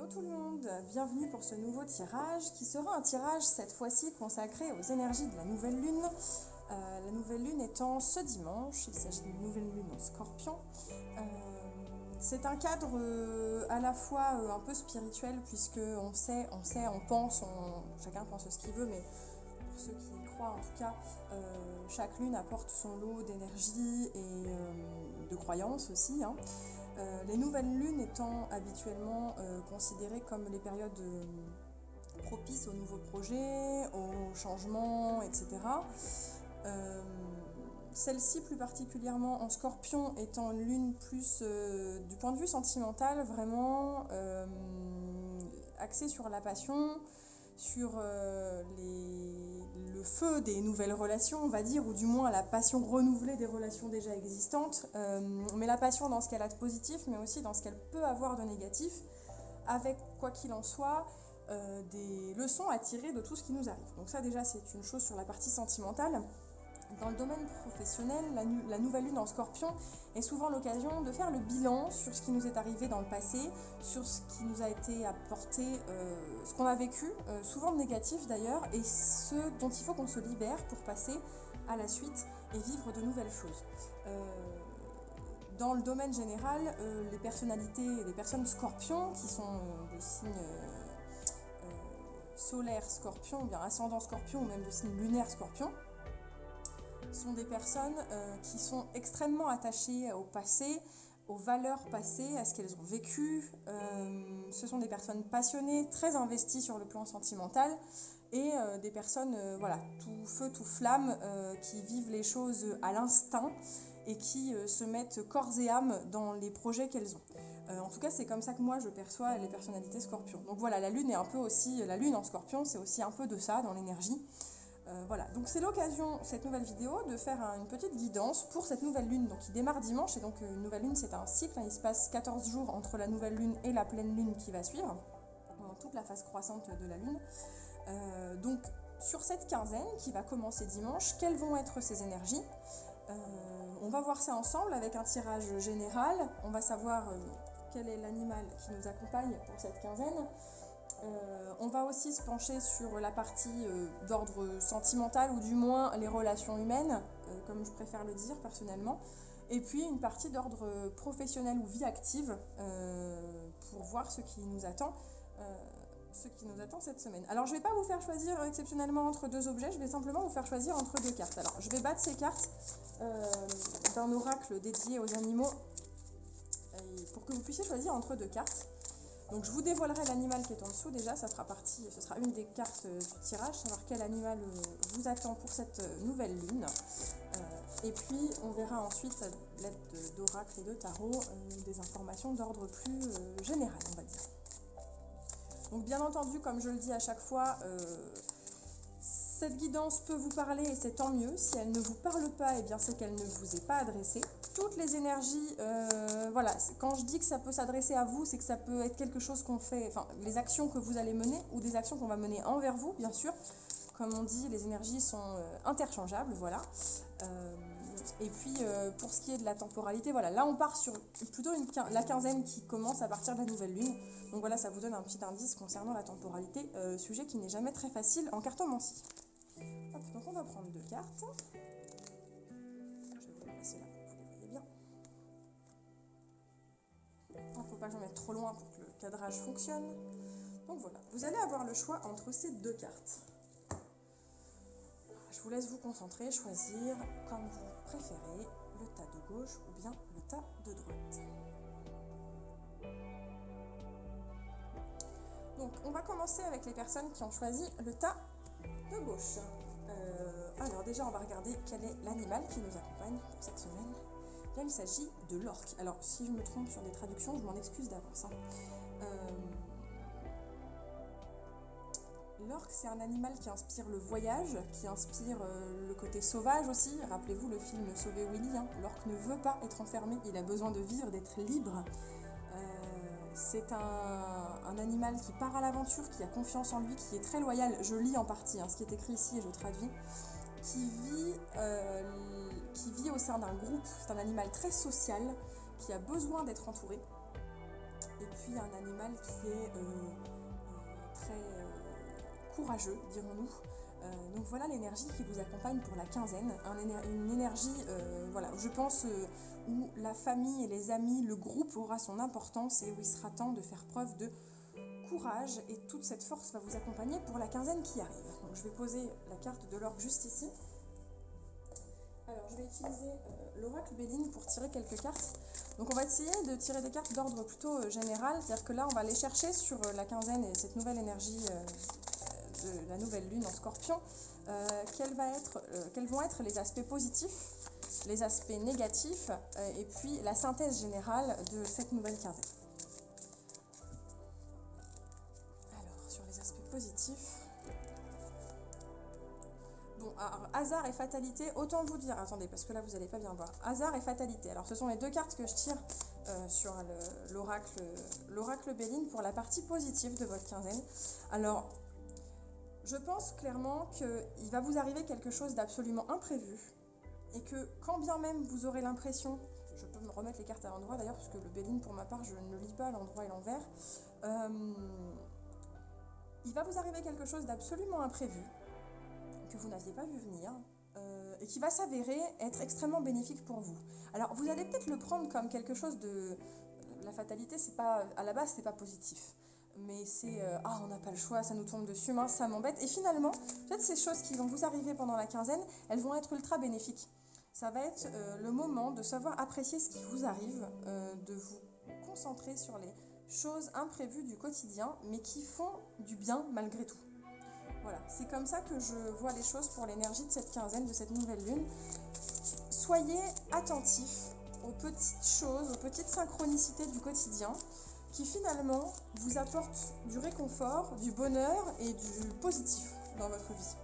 tout le monde, bienvenue pour ce nouveau tirage qui sera un tirage cette fois-ci consacré aux énergies de la nouvelle lune. La nouvelle lune étant ce dimanche, il s'agit d'une nouvelle lune en Scorpion. C'est un cadre à la fois un peu spirituel puisque on pense, chacun pense ce qu'il veut, mais pour ceux qui y croient en tout cas, chaque lune apporte son lot d'énergie et de croyances aussi. Les nouvelles lunes étant habituellement considérées comme les périodes propices aux nouveaux projets, aux changements, etc. Celle-ci plus particulièrement en Scorpion étant une lune plus du point de vue sentimental, vraiment axée sur la passion, sur le feu des nouvelles relations, on va dire, ou du moins la passion renouvelée des relations déjà existantes, mais la passion dans ce qu'elle a de positif, mais aussi dans ce qu'elle peut avoir de négatif, avec, quoi qu'il en soit, des leçons à tirer de tout ce qui nous arrive. Donc ça déjà c'est une chose sur la partie sentimentale. Dans le domaine professionnel, la nouvelle lune en Scorpion est souvent l'occasion de faire le bilan sur ce qui nous est arrivé dans le passé, sur ce qui nous a été apporté, ce qu'on a vécu, souvent négatif d'ailleurs, et ce dont il faut qu'on se libère pour passer à la suite et vivre de nouvelles choses. Dans le domaine général, les personnalités, les personnes scorpions, qui sont des signes solaires scorpions, ou bien ascendant scorpion, ou même de signes lunaires scorpions, sont des personnes qui sont extrêmement attachées au passé, aux valeurs passées, à ce qu'elles ont vécu. Ce sont des personnes passionnées, très investies sur le plan sentimental et des personnes tout feu, tout flamme, qui vivent les choses à l'instinct et qui se mettent corps et âme dans les projets qu'elles ont. En tout cas, c'est comme ça que moi je perçois les personnalités scorpions. Donc voilà, la lune est un peu aussi, la lune en Scorpion, c'est aussi un peu de ça dans l'énergie. Voilà, donc c'est l'occasion, cette nouvelle vidéo, de faire une petite guidance pour cette nouvelle lune, donc qui démarre dimanche, et donc une nouvelle lune c'est un cycle, il se passe 14 jours entre la nouvelle lune et la pleine lune qui va suivre, pendant toute la phase croissante de la lune. Donc sur cette quinzaine qui va commencer dimanche, quelles vont être ces énergies? On va voir ça ensemble avec un tirage général, on va savoir quel est l'animal qui nous accompagne pour cette quinzaine. On va aussi se pencher sur la partie d'ordre sentimental ou du moins les relations humaines, comme je préfère le dire personnellement, et puis une partie d'ordre professionnel ou vie active pour voir ce qui nous attend cette semaine. Alors je ne vais pas vous faire choisir exceptionnellement entre deux objets, je vais simplement vous faire choisir entre deux cartes. Alors je vais battre ces cartes d'un oracle dédié aux animaux pour que vous puissiez choisir entre deux cartes. Donc je vous dévoilerai l'animal qui est en dessous déjà, ce sera une des cartes du tirage, savoir quel animal vous attend pour cette nouvelle lune. Et puis on verra ensuite, à l'aide d'oracle et de tarot, des informations d'ordre plus général, on va dire. Donc bien entendu, comme je le dis à chaque fois, cette guidance peut vous parler et c'est tant mieux. Si elle ne vous parle pas, eh bien c'est qu'elle ne vous est pas adressée. Toutes les énergies, quand je dis que ça peut s'adresser à vous, c'est que ça peut être quelque chose qu'on fait, enfin les actions que vous allez mener ou des actions qu'on va mener envers vous, bien sûr. Comme on dit, les énergies sont interchangeables, voilà. Et puis pour ce qui est de la temporalité, voilà, là on part sur plutôt la quinzaine qui commence à partir de la nouvelle lune. Donc voilà, ça vous donne un petit indice concernant la temporalité, sujet qui n'est jamais très facile en cartomancie. Hop, donc on va prendre deux cartes. Je vais vous les placer là pour que vous les voyez bien. Il ne faut pas que j'en mette trop loin pour que le cadrage fonctionne. Donc voilà, vous allez avoir le choix entre ces deux cartes. Je vous laisse vous concentrer, choisir comme vous préférez, le tas de gauche ou bien le tas de droite. Donc on va commencer avec les personnes qui ont choisi le tas de gauche. Alors déjà on va regarder quel est l'animal qui nous accompagne pour cette semaine. Bien, il s'agit de l'orque. Alors si je me trompe sur les traductions, je m'en excuse d'avance. L'orque, c'est un animal qui inspire le voyage, qui inspire le côté sauvage aussi. Rappelez-vous le film Sauver Willy, l'orque ne veut pas être enfermé, il a besoin de vivre, d'être libre. C'est un animal qui part à l'aventure, qui a confiance en lui, qui est très loyal. Je lis en partie ce qui est écrit ici et je traduis. Qui vit au sein d'un groupe. C'est un animal très social, qui a besoin d'être entouré. et puis un animal qui est très courageux, dirons-nous. Donc voilà l'énergie qui vous accompagne pour la quinzaine, une énergie, voilà, je pense, où la famille et les amis, le groupe aura son importance et où il sera temps de faire preuve de courage, et toute cette force va vous accompagner pour la quinzaine qui arrive. Donc je vais poser la carte de l'orgue juste ici. Alors je vais utiliser l'oracle Béline pour tirer quelques cartes. Donc on va essayer de tirer des cartes d'ordre plutôt général, c'est-à-dire que là on va aller chercher sur la quinzaine et cette nouvelle énergie de la nouvelle lune en Scorpion, quels vont être les aspects positifs, les aspects négatifs, et puis la synthèse générale de cette nouvelle quinzaine. Alors, sur les aspects positifs... Bon, alors, hasard et fatalité, autant vous dire... Attendez, parce que là, vous n'allez pas bien voir. Hasard et fatalité. Alors, ce sont les deux cartes que je tire sur l'oracle Béline pour la partie positive de votre quinzaine. Alors... Je pense clairement qu'il va vous arriver quelque chose d'absolument imprévu et que quand bien même vous aurez l'impression, je peux me remettre les cartes à l'endroit d'ailleurs parce que le Béline pour ma part je ne le lis pas à l'endroit et l'envers, il va vous arriver quelque chose d'absolument imprévu que vous n'aviez pas vu venir et qui va s'avérer être extrêmement bénéfique pour vous. Alors vous allez peut-être le prendre comme quelque chose de... La fatalité, c'est pas, à la base c'est pas positif. Mais c'est on n'a pas le choix, ça nous tombe dessus, mince, ça m'embête. Et finalement, peut-être ces choses qui vont vous arriver pendant la quinzaine, elles vont être ultra bénéfiques. Ça va être le moment de savoir apprécier ce qui vous arrive, de vous concentrer sur les choses imprévues du quotidien, mais qui font du bien malgré tout. Voilà, c'est comme ça que je vois les choses pour l'énergie de cette quinzaine, de cette nouvelle lune. Soyez attentifs aux petites choses, aux petites synchronicités du quotidien, qui finalement vous apporte du réconfort, du bonheur et du positif dans votre vie.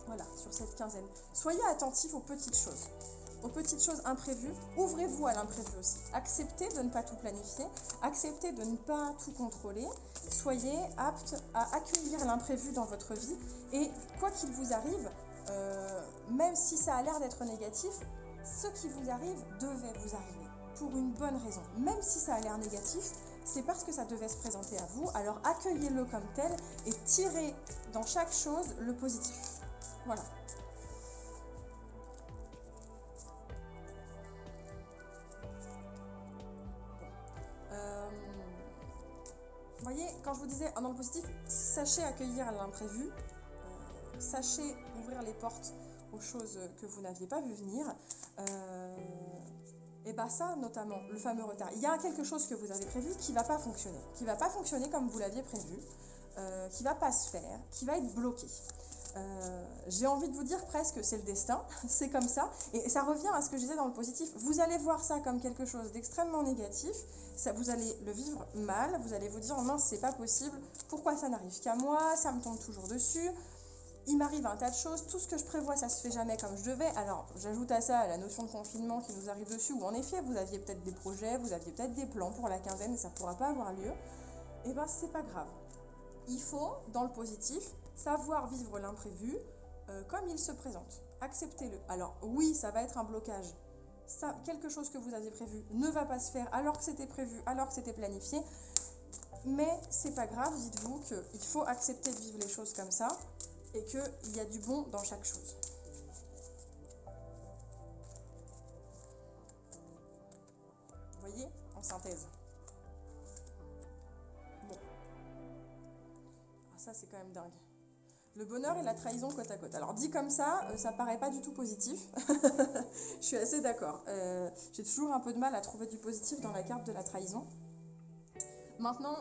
Voilà, sur cette quinzaine. Soyez attentifs aux petites choses imprévues. Ouvrez-vous à l'imprévu aussi. Acceptez de ne pas tout planifier, acceptez de ne pas tout contrôler. Soyez aptes à accueillir l'imprévu dans votre vie et quoi qu'il vous arrive, même si ça a l'air d'être négatif, ce qui vous arrive devait vous arriver pour une bonne raison. Même si ça a l'air négatif, c'est parce que ça devait se présenter à vous, alors accueillez-le comme tel et tirez dans chaque chose le positif. Voilà. Vous voyez, quand je vous disais dans le positif, sachez accueillir l'imprévu, sachez ouvrir les portes aux choses que vous n'aviez pas vu venir. Et bien ça, notamment, le fameux retard. Il y a quelque chose que vous avez prévu qui ne va pas fonctionner comme vous l'aviez prévu, qui ne va pas se faire, qui va être bloqué. J'ai envie de vous dire presque c'est le destin, c'est comme ça. Et ça revient à ce que je disais dans le positif. Vous allez voir ça comme quelque chose d'extrêmement négatif, vous allez le vivre mal, vous allez vous dire « mince, c'est pas possible, pourquoi ça n'arrive qu'à moi, ça me tombe toujours dessus ». Il m'arrive un tas de choses, tout ce que je prévois, ça se fait jamais comme je devais. Alors, j'ajoute à ça la notion de confinement qui nous arrive dessus, où en effet, vous aviez peut-être des projets, vous aviez peut-être des plans pour la quinzaine, et ça ne pourra pas avoir lieu. Et bien, c'est pas grave. Il faut, dans le positif, savoir vivre l'imprévu comme il se présente. Acceptez-le. Alors, oui, ça va être un blocage. Ça, quelque chose que vous aviez prévu ne va pas se faire alors que c'était prévu, alors que c'était planifié. Mais c'est pas grave, dites-vous qu'il faut accepter de vivre les choses comme ça. Et qu'il y a du bon dans chaque chose. Vous voyez, en synthèse. Bon. Ah, ça, c'est quand même dingue. Le bonheur et la trahison côte à côte. Alors, dit comme ça paraît pas du tout positif. Je suis assez d'accord. J'ai toujours un peu de mal à trouver du positif dans la carte de la trahison. Maintenant,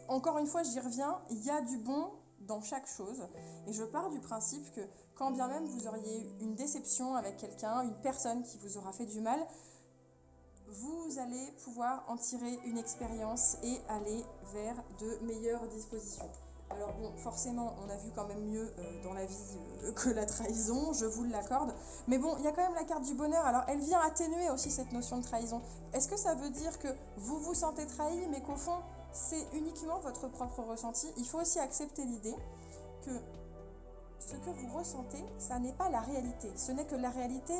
encore une fois, j'y reviens, il y a du bon dans chaque chose, et je pars du principe que quand bien même vous auriez eu une déception avec quelqu'un, une personne qui vous aura fait du mal, vous allez pouvoir en tirer une expérience et aller vers de meilleures dispositions. Alors bon, forcément, on a vu quand même mieux dans la vie que la trahison, je vous l'accorde, mais bon, il y a quand même la carte du bonheur, alors elle vient atténuer aussi cette notion de trahison. Est-ce que ça veut dire que vous vous sentez trahi, mais qu'au fond, c'est uniquement votre propre ressenti? Il faut aussi accepter l'idée que ce que vous ressentez, ça n'est pas la réalité. Ce n'est que la réalité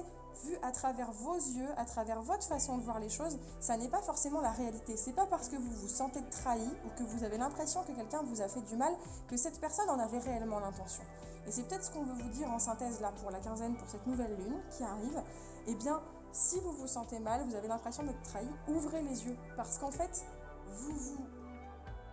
vu à travers vos yeux, à travers votre façon de voir les choses, ça n'est pas forcément la réalité. C'est pas parce que vous vous sentez trahi ou que vous avez l'impression que quelqu'un vous a fait du mal que cette personne en avait réellement l'intention. Et c'est peut-être ce qu'on veut vous dire en synthèse là pour la quinzaine, pour cette nouvelle lune qui arrive. Eh bien, si vous vous sentez mal, vous avez l'impression d'être trahi, ouvrez les yeux. Parce qu'en fait, vous vous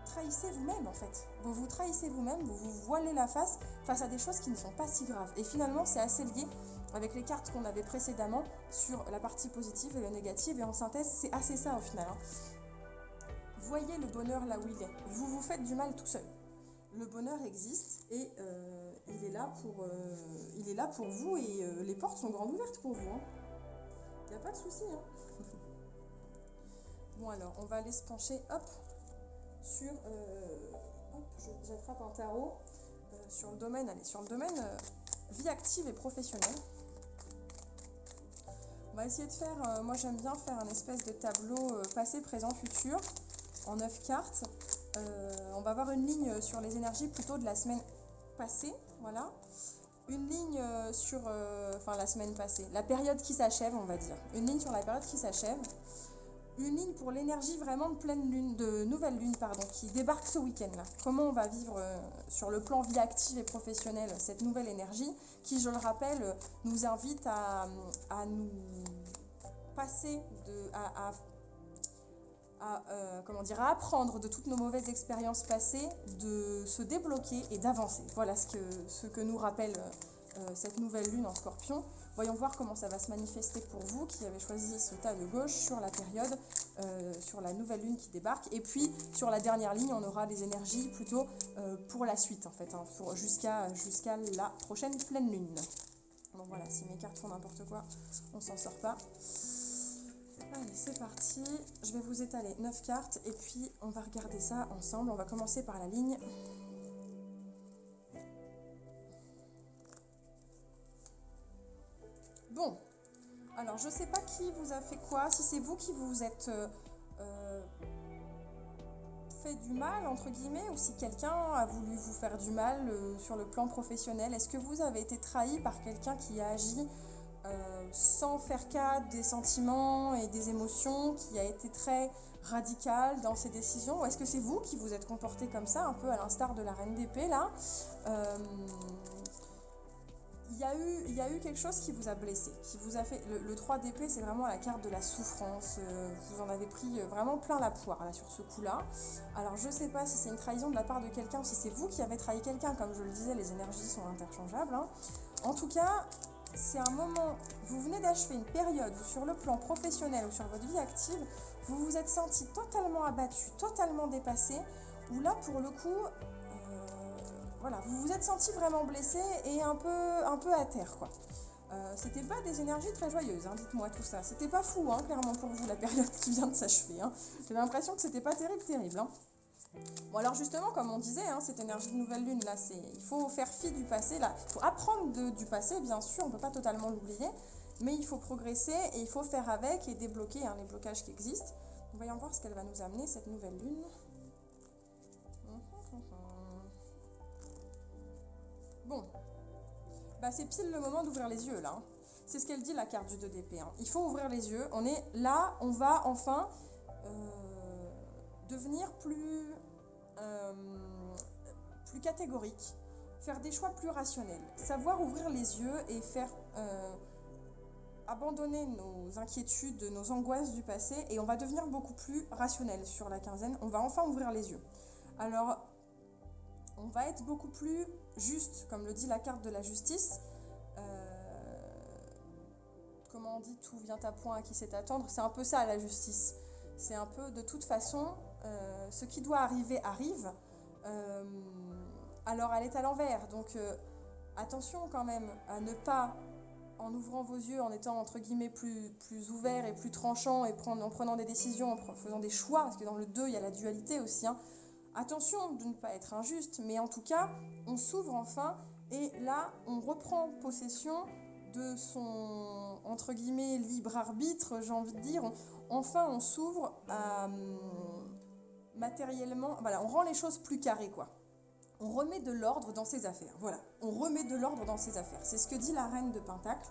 trahissez vous-même en fait. Vous vous trahissez vous-même, vous vous voilez la face à des choses qui ne sont pas si graves. Et finalement, c'est assez lié avec les cartes qu'on avait précédemment sur la partie positive et la négative. Et en synthèse, c'est assez ça au final. Voyez le bonheur là où il est. Vous vous faites du mal tout seul. Le bonheur existe et il est là pour vous et les portes sont grandes ouvertes pour vous. Il n'y a pas de souci. Bon alors, on va aller se pencher, hop, sur... j'attrape un tarot sur le domaine, vie active et professionnelle. On va essayer de faire, moi j'aime bien faire un espèce de tableau passé, présent, futur, en 9 cartes. On va avoir une ligne sur les énergies plutôt de la semaine passée, voilà. Une ligne sur, la semaine passée, la période qui s'achève, on va dire. Une ligne sur la période qui s'achève. Une ligne pour l'énergie vraiment de pleine lune, de nouvelle lune, pardon, qui débarque ce week-end là. Comment on va vivre sur le plan vie active et professionnelle cette nouvelle énergie qui, je le rappelle, nous invite à nous passer à apprendre de toutes nos mauvaises expériences passées, de se débloquer et d'avancer. Voilà ce que nous rappelle cette nouvelle lune en Scorpion. Voyons voir comment ça va se manifester pour vous qui avez choisi ce tas de gauche sur la période, sur la nouvelle lune qui débarque. Et puis sur la dernière ligne, on aura les énergies plutôt pour la suite en fait, jusqu'à la prochaine pleine lune. Donc voilà, si mes cartes font n'importe quoi, on s'en sort pas. Allez, c'est parti. Je vais vous étaler 9 cartes et puis on va regarder ça ensemble. On va commencer par la ligne. Bon, alors je sais pas qui vous a fait quoi, si c'est vous qui vous êtes fait du mal, entre guillemets, ou si quelqu'un a voulu vous faire du mal sur le plan professionnel. Est-ce que vous avez été trahi par quelqu'un qui a agi sans faire cas des sentiments et des émotions, qui a été très radical dans ses décisions, ou est-ce que c'est vous qui vous êtes comporté comme ça, un peu à l'instar de la reine d'épée là il y a eu quelque chose qui vous a blessé, qui vous a fait... Le 3 d'épée, c'est vraiment la carte de la souffrance. Vous en avez pris vraiment plein la poire là, sur ce coup-là. Alors, je ne sais pas si c'est une trahison de la part de quelqu'un ou si c'est vous qui avez trahi quelqu'un. Comme je le disais, les énergies sont interchangeables. En tout cas, c'est un moment... Vous venez d'achever une période où, sur le plan professionnel ou sur votre vie active, vous vous êtes senti totalement abattu, totalement dépassé, où là, pour le coup... Voilà, vous vous êtes senti vraiment blessé et un peu à terre, quoi. C'était pas des énergies très joyeuses, dites-moi tout ça. C'était pas fou, clairement pour vous, la période qui vient de s'achever. J'avais l'impression que c'était pas terrible. Bon, alors justement, comme on disait, cette énergie de nouvelle lune, là, il faut faire fi du passé, là. Il faut apprendre du passé, bien sûr, on peut pas totalement l'oublier, mais il faut progresser et il faut faire avec et débloquer les blocages qui existent. Donc, voyons voir ce qu'elle va nous amener, cette nouvelle lune. Bon, c'est pile le moment d'ouvrir les yeux là. C'est ce qu'elle dit la carte du 2 d'épée. Il faut ouvrir les yeux. On est là, on va enfin devenir plus catégorique, faire des choix plus rationnels, savoir ouvrir les yeux et faire abandonner nos inquiétudes, nos angoisses du passé et on va devenir beaucoup plus rationnel sur la quinzaine. On va enfin ouvrir les yeux. Alors, on va être beaucoup plus juste, comme le dit la carte de la justice. Comment on dit, tout vient à point à qui sait attendre. C'est un peu ça la justice. C'est un peu de toute façon, ce qui doit arriver arrive. Alors elle est à l'envers. Donc attention quand même à ne pas, en ouvrant vos yeux, en étant entre guillemets plus ouvert et plus tranchant et en prenant des décisions, en faisant des choix, parce que dans le 2 il y a la dualité aussi. Attention de ne pas être injuste, mais en tout cas, on s'ouvre enfin et là, on reprend possession de son, entre guillemets, libre arbitre, j'ai envie de dire. Enfin, on s'ouvre matériellement, voilà, on rend les choses plus carrées, quoi. On remet de l'ordre dans ses affaires, voilà. On remet de l'ordre dans ses affaires. C'est ce que dit la reine de Pentacle.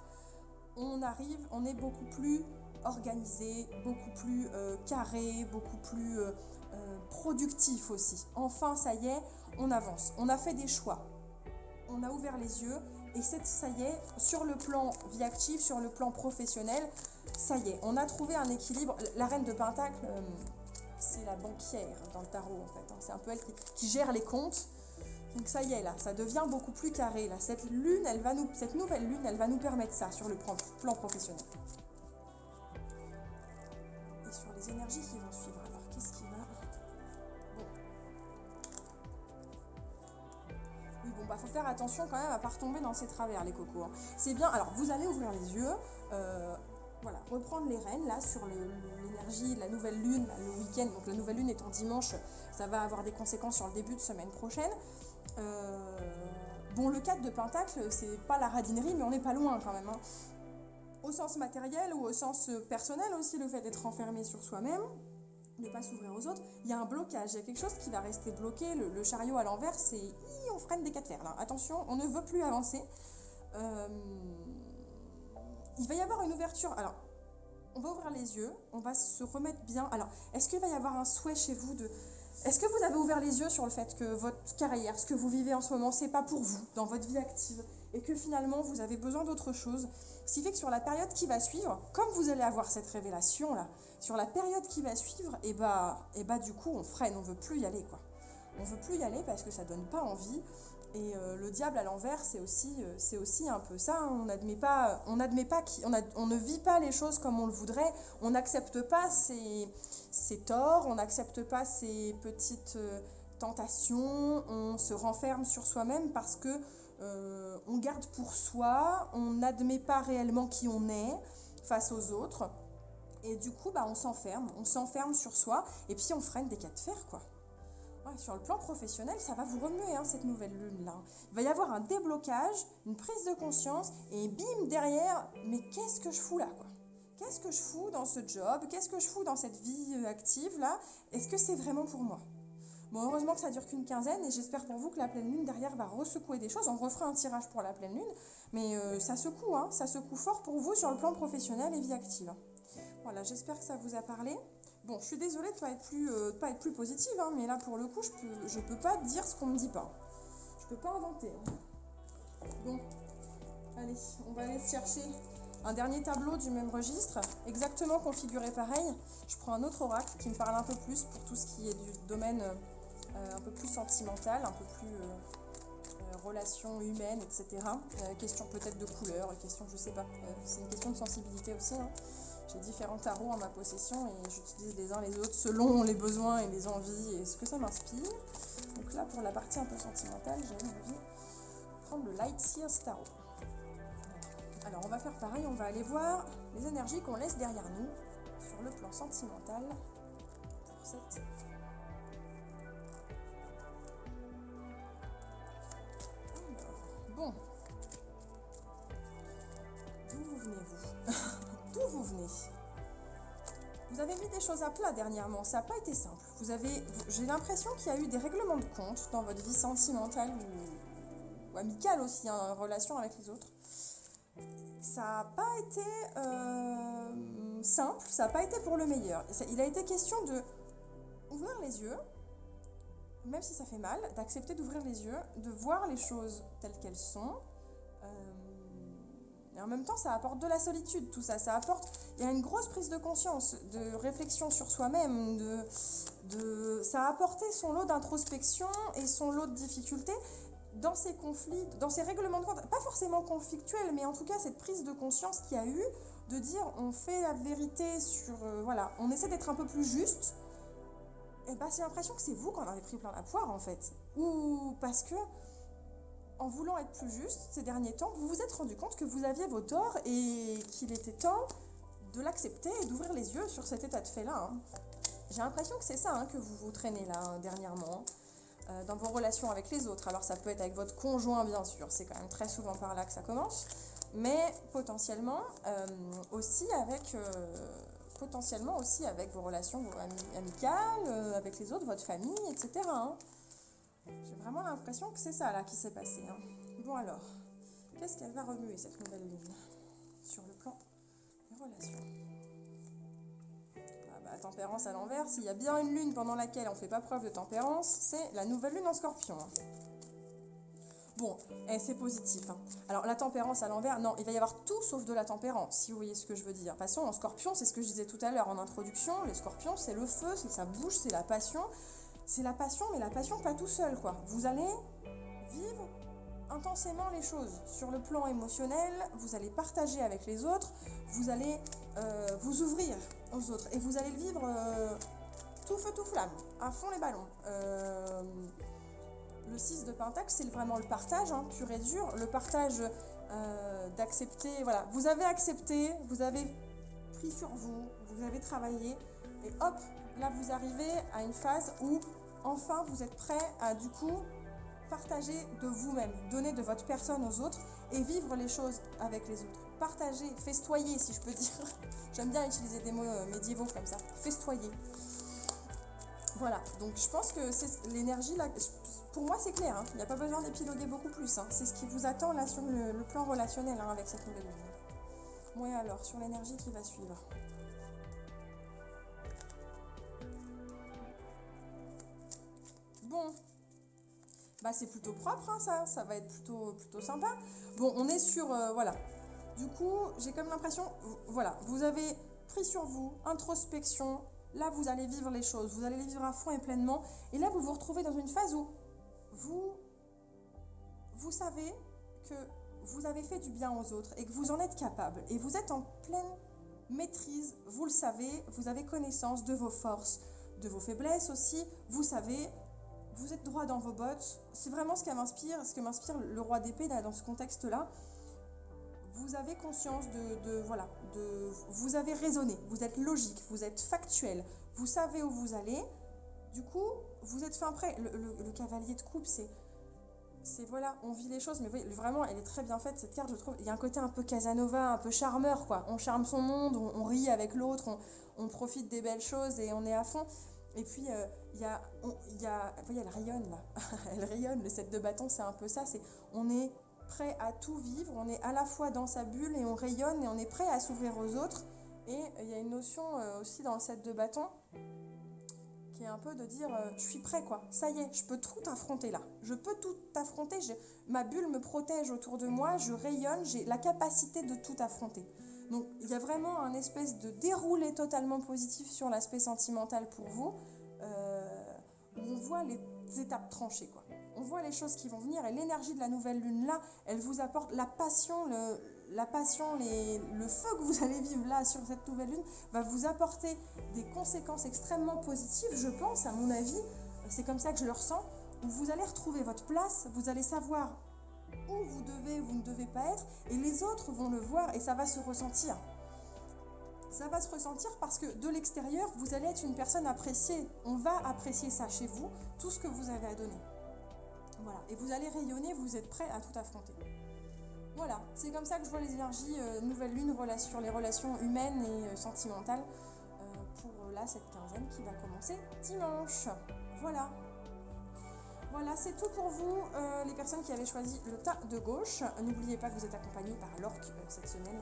on est beaucoup plus organisé, beaucoup plus carré, beaucoup plus productif aussi. Enfin, ça y est, on avance. On a fait des choix. On a ouvert les yeux et ça y est, sur le plan vie active, sur le plan professionnel, ça y est, on a trouvé un équilibre. La reine de Pentacle, c'est la banquière dans le tarot en fait. C'est un peu elle qui gère les comptes. Donc ça y est là, ça devient beaucoup plus carré là. Cette nouvelle lune, elle va nous permettre ça sur le plan professionnel. Et sur les énergies qui vont suivre, alors qu'est-ce qui va... Bon. Oui, bon, bah faut faire attention quand même à pas retomber dans ces travers les cocos. Hein. C'est bien, alors vous allez ouvrir les yeux, voilà, reprendre les rênes là sur l'énergie de la nouvelle lune, là, le week-end. Donc la nouvelle lune étant dimanche, ça va avoir des conséquences sur le début de semaine prochaine. Bon, le 4 de Pentacle, c'est pas la radinerie, mais on n'est pas loin quand même. Hein. Au sens matériel ou au sens personnel aussi, le fait d'être enfermé sur soi-même, de ne pas s'ouvrir aux autres, il y a un blocage, il y a quelque chose qui va rester bloqué. Le chariot à l'envers, c'est on freine des 4 fers là. Attention, on ne veut plus avancer. Il va y avoir une ouverture. Alors, on va ouvrir les yeux, on va se remettre bien. Alors, est-ce qu'il va y avoir un souhait chez vous de... Est-ce que vous avez ouvert les yeux sur le fait que votre carrière, ce que vous vivez en ce moment, c'est pas pour vous, dans votre vie active, et que finalement, vous avez besoin d'autre chose? Ce qui fait que sur la période qui va suivre, comme vous allez avoir cette révélation-là, sur la période qui va suivre, et bah du coup, on freine, on veut plus y aller, quoi. On veut plus y aller parce que ça donne pas envie. Et le diable à l'envers, c'est aussi un peu ça. On ne vit pas les choses comme on le voudrait. On n'accepte pas ses torts, on n'accepte pas ses petites tentations. On se renferme sur soi-même parce que on garde pour soi. On n'admet pas réellement qui on est face aux autres. Et du coup, bah, on s'enferme sur soi. Et puis on freine des cas de fer, quoi. Ouais, sur le plan professionnel, ça va vous remuer hein, cette nouvelle lune-là. Il va y avoir un déblocage, une prise de conscience, et bim, derrière, mais qu'est-ce que je fous là, quoi? Qu'est-ce que je fous dans ce job? Qu'est-ce que je fous dans cette vie active-là? Est-ce que c'est vraiment pour moi? Bon, heureusement que ça dure qu'une quinzaine, et j'espère pour vous que la pleine lune derrière va ressecouer des choses. On refera un tirage pour la pleine lune, mais ça secoue, hein, ça secoue fort pour vous sur le plan professionnel et vie active. Voilà, j'espère que ça vous a parlé. Bon, je suis désolée de ne pas être plus positive, hein, mais là, pour le coup, je peux pas dire ce qu'on me dit pas. Je peux pas inventer. Hein. Bon, allez, on va aller chercher un dernier tableau du même registre, exactement configuré pareil. Je prends un autre oracle qui me parle un peu plus pour tout ce qui est du domaine un peu plus sentimental, un peu plus relations humaines, etc. Question peut-être de couleur, question, je sais pas, c'est une question de sensibilité aussi. Hein. J'ai différents tarots en ma possession et j'utilise les uns les autres selon les besoins et les envies et ce que ça m'inspire. Donc là, pour la partie un peu sentimentale, j'ai envie de prendre le Light Seers Tarot. Alors, on va faire pareil, on va aller voir les énergies qu'on laisse derrière nous sur le plan sentimental pour cette... Alors, bon. D'où vous venez-vous? D'où vous venez? Vous avez mis des choses à plat dernièrement, ça n'a pas été simple. J'ai l'impression qu'il y a eu des règlements de compte dans votre vie sentimentale ou amicale aussi, hein, en relation avec les autres. Ça n'a pas été simple, ça n'a pas été pour le meilleur. Il a été question de ouvrir les yeux, même si ça fait mal, d'accepter d'ouvrir les yeux, de voir les choses telles qu'elles sont. Et en même temps, ça apporte de la solitude, tout ça. Il y a une grosse prise de conscience, de réflexion sur soi-même. Ça a apporté son lot d'introspection et son lot de difficultés dans ces conflits, dans ces règlements de compte. Pas forcément conflictuels, mais en tout cas, cette prise de conscience qu'il y a eu, de dire on fait la vérité sur... voilà, on essaie d'être un peu plus juste. Et bah, j'ai l'impression que c'est vous qui en avez pris plein la poire, en fait. Ou parce que... En voulant être plus juste ces derniers temps, vous vous êtes rendu compte que vous aviez vos torts et qu'il était temps de l'accepter et d'ouvrir les yeux sur cet état de fait-là. Hein. J'ai l'impression que c'est ça hein, que vous vous traînez là dernièrement, dans vos relations avec les autres. Alors ça peut être avec votre conjoint bien sûr, c'est quand même très souvent par là que ça commence, mais potentiellement aussi avec vos relations amicales, avec les autres, votre famille, etc. Hein. J'ai vraiment l'impression que c'est ça là qui s'est passé. Hein. Bon alors, qu'est-ce qu'elle va remuer cette nouvelle lune sur le plan des relations. La tempérance à l'envers, s'il y a bien une lune pendant laquelle on ne fait pas preuve de tempérance, c'est la nouvelle lune en Scorpion. Bon, c'est positif. Alors la tempérance à l'envers, non, il va y avoir tout sauf de la tempérance, si vous voyez ce que je veux dire. De toute façon, en Scorpion, c'est ce que je disais tout à l'heure en introduction, les Scorpions, c'est le feu, c'est que ça bouge, c'est la passion. C'est la passion, mais la passion pas tout seul, quoi. Vous allez vivre intensément les choses sur le plan émotionnel, vous allez partager avec les autres, vous allez vous ouvrir aux autres et vous allez le vivre tout feu tout flamme, à fond les ballons. Le 6 de Pentacle, c'est vraiment le partage, pur et dur, le partage d'accepter, voilà, vous avez accepté, vous avez pris sur vous, vous avez travaillé et hop, là vous arrivez à une phase où enfin vous êtes prêt à du coup partager de vous-même, donner de votre personne aux autres et vivre les choses avec les autres. Partager, festoyer si je peux dire. J'aime bien utiliser des mots médiévaux comme ça. Festoyer. Voilà, donc je pense que c'est l'énergie là. Pour moi c'est clair, il n'y a pas besoin d'épiloguer beaucoup plus. C'est ce qui vous attend là sur le plan relationnel avec cette nouvelle lune. Bon et alors, sur l'énergie qui va suivre. Bon. Bah c'est plutôt propre ça va être plutôt sympa. Bon, on est sur, voilà. Du coup, j'ai comme l'impression, voilà, vous avez pris sur vous, introspection, là vous allez vivre les choses, vous allez les vivre à fond et pleinement, et là vous vous retrouvez dans une phase où vous savez que vous avez fait du bien aux autres et que vous en êtes capable, et vous êtes en pleine maîtrise, vous le savez, vous avez connaissance de vos forces, de vos faiblesses aussi, vous savez. Vous êtes droit dans vos bottes, c'est vraiment ce que m'inspire le roi d'épée dans ce contexte-là. Vous avez conscience vous avez raisonné, vous êtes logique, vous êtes factuel, vous savez où vous allez. Du coup, vous êtes fin prêt. Le cavalier de coupe, c'est voilà, on vit les choses, mais oui, vraiment, elle est très bien faite cette carte, je trouve. Il y a un côté un peu Casanova, un peu charmeur, quoi. On charme son monde, on rit avec l'autre, on profite des belles choses et on est à fond. Et puis, elle rayonne là. Elle rayonne, le 7 de bâton, c'est un peu ça. On est prêt à tout vivre, on est à la fois dans sa bulle et on rayonne et on est prêt à s'ouvrir aux autres. Et il y a une notion aussi dans le 7 de bâton qui est un peu de dire je suis prêt, quoi. Ça y est, je peux tout affronter là. Je peux tout affronter. Ma bulle me protège autour de moi, je rayonne, j'ai la capacité de tout affronter. Donc il y a vraiment un espèce de déroulé totalement positif sur l'aspect sentimental pour vous, où on voit les étapes tranchées, quoi. On voit les choses qui vont venir et l'énergie de la nouvelle lune là, elle vous apporte la passion, le feu que vous allez vivre là sur cette nouvelle lune va vous apporter des conséquences extrêmement positives, je pense, à mon avis, c'est comme ça que je le ressens, où vous allez retrouver votre place, vous allez savoir où vous devez ou vous ne devez pas être, et les autres vont le voir et ça va se ressentir. Ça va se ressentir parce que de l'extérieur, vous allez être une personne appréciée. On va apprécier ça chez vous, tout ce que vous avez à donner. Voilà, et vous allez rayonner, vous êtes prêt à tout affronter. Voilà, c'est comme ça que je vois les énergies nouvelle lune sur les relations humaines et sentimentales pour là cette quinzaine qui va commencer dimanche. Voilà. Voilà, c'est tout pour vous, les personnes qui avaient choisi le tas de gauche. N'oubliez pas que vous êtes accompagnés par l'orque cette semaine.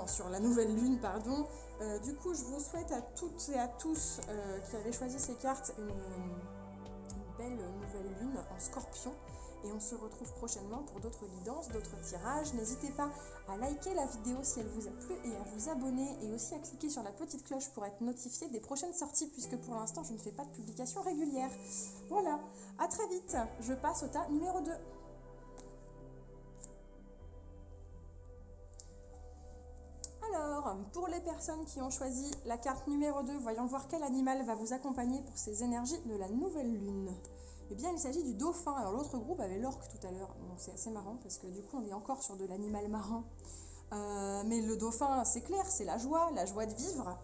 Sur la nouvelle lune, pardon. Du coup, je vous souhaite à toutes et à tous qui avaient choisi ces cartes une belle nouvelle lune en Scorpion. Et on se retrouve prochainement pour d'autres guidances, d'autres tirages. N'hésitez pas à liker la vidéo si elle vous a plu et à vous abonner et aussi à cliquer sur la petite cloche pour être notifié des prochaines sorties puisque pour l'instant je ne fais pas de publication régulière. Voilà, à très vite. Je passe au tas numéro 2. Alors, pour les personnes qui ont choisi la carte numéro 2, voyons voir quel animal va vous accompagner pour ces énergies de la nouvelle lune. Eh bien, il s'agit du dauphin. Alors, l'autre groupe avait l'orque tout à l'heure. Donc, c'est assez marrant parce que du coup, on est encore sur de l'animal marin. Mais le dauphin, c'est clair, c'est la joie de vivre.